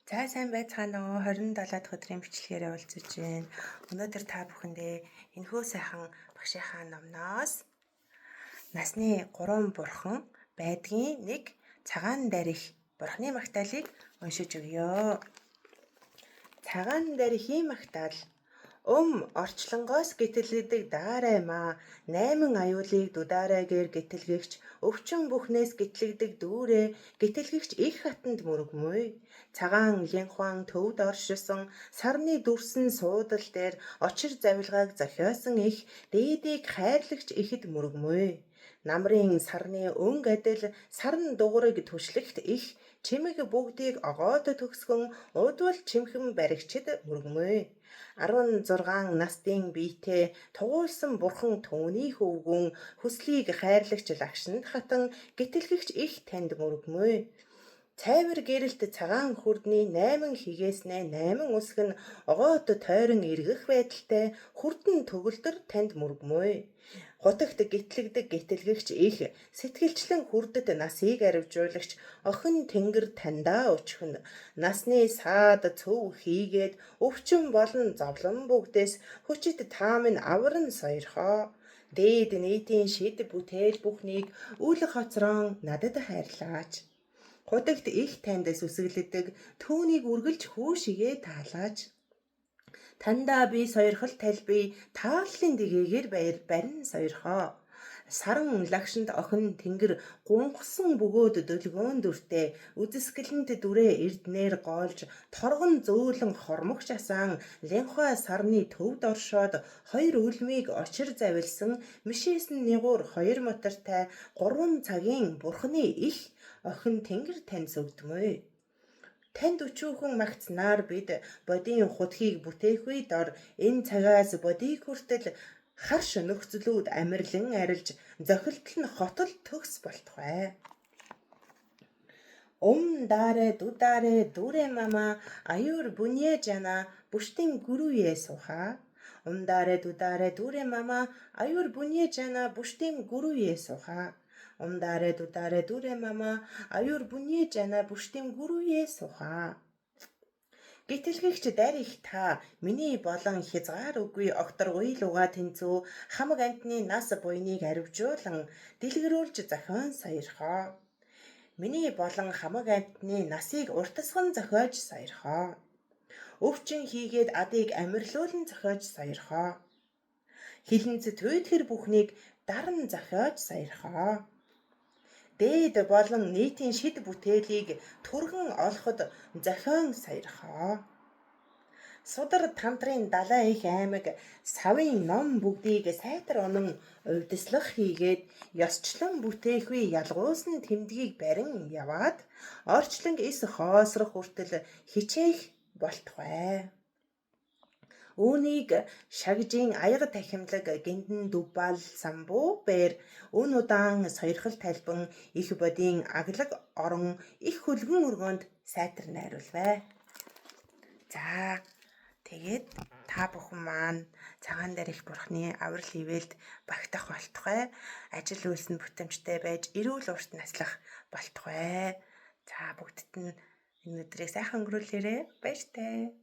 За сайн байцгаана уу 27 дахь өдрийн бичлэгээр уулзаж байна. Өнөөдөр та бүхэндээ энэхүү сайхан багшийнхаа номноос насны 3 бурхан байдгийн 1 цагаан дарих бурхны магтаалыг уншиж өгье. Цагаан дарихийн магтаал. Орчлонгоос гítэлгэдэг даарай маа 8 аюулыг дудаарайгээр гítэлгэгч өвчин бүхнээс гитлэгдэг дүүрээ гítэлгэгч их хатанд мөргмөй. Цагаан линхуан төвд оршисон сарны дүрсэн суудал дээр очир завилгааг зохиосон их дээдийг хайрлагч ихэд мөргмөй. Намрын сарны өнг адил сарн дугуйг түшлэгт их чимэг бүгдийг огоод төгсгөн удвал чимхэн баригчид мөргмөй. 16 настын биетэй тугуулсан бурхан түүний хөвгүн хүслийг хайрлагч лагшинд хатан гítэлгэгч их танд мөргмөй. Цайвар гэрэлт цагаан хүрдний 8 хигээснээ 8 үсг нь огоод тойрон эргэх байдалтай хүрдэн төгөлдөр танд мөргмөй. Хутагт гитлэгдэг гítэлгэгч их сэтгэлчлэн хүрдэт насыг арвжуулагч охин тэнгэр тандаа өчхөн насны саад цөв хийгээд өвчин болон зовлон бүгдээс хүчит таам нь авран сойрхоо. Дээд нийтийн шид бүтээл бүхнийг үл хоцроон надад хайрлаач. Хутагт их танд сүсгэлдэг түүнийг үргэлж хүүшигээ таалаач. Тандаа би сойрхол талбий тааллын дэгээгээр барин сойрхоо. Саран лагшинд охин тэнгэр гунхсан бөгөөд дөлгөөн дүртэй үзэсгэлэнт дүрээ эрднээр гоолж торгон зөөлөн хормогч асаан линхуа сарны төвд оршоод 2 үлмийг очир завилсан мишээсэн нигуур 2 мотортай 3 цагийн бурхны их охин тэнгэр танд сүгдмөй. Танд өчүүхэн магтснаар бид бодийн хутгийг бүтээхүй дор энэ цагаас бодийг хүртэл харш нөхцлүүд амирлан арилж зохилтол нь хотол төгс болтугай. Дааре дудааре дүрэ мама аюур бүнье жана бүштим гүрүе суха. Дааре дудааре дүрэ мама аюур бүнье жана бүштим гүрүе суха. Дааре дудааре дүрэ мама аюур бүнье жана бүштим гүрүе суха. Гítэлгэгч дарих та миний болон хязгаар үгүй огторгуй луга тэнцүү хамаг амтны нас буйныг арвжуулан дэлгэрүүлж зохион сойрхоо. Миний болон хамаг амтны насыг уртасган зохиож сойрхоо. Өвчин хийгээд адыг амирлуулан зохиож сойрхоо. Хилэнц түйтгэр бүхнийг даран зохиож сойрхоо. Дээд болон нийтийн шид бүтээлийг түргэн олоход зохион сойрхоо. Судар тамдрын далай их аймаг савын ном бүгдийг сайтар онон увдислах хийгээд ёсчлон бүтээхүй ялгуулсан тэмдгийг барин яваад орчлон эс хоосрох хүртэл хичээх болтугай. Үүнийг шагжийн аяга тахимлаг гиндэн дуббал самбуу бээр өн удаан сойрхол талбан их бодийн аглаг орон их хөлгөн өргөнд сайтар найруулвэ. За тэгээд та бүхэн маань цагаан дарих бурхны аврал ивэлд багтах болтугай. Ажил үйлс нь бүтэмжтэй байж эрүүл урт наслах болтугай. За бүгдд нь энэ өдрийг сайхан өнгөрүүлээрэй. Баяртай.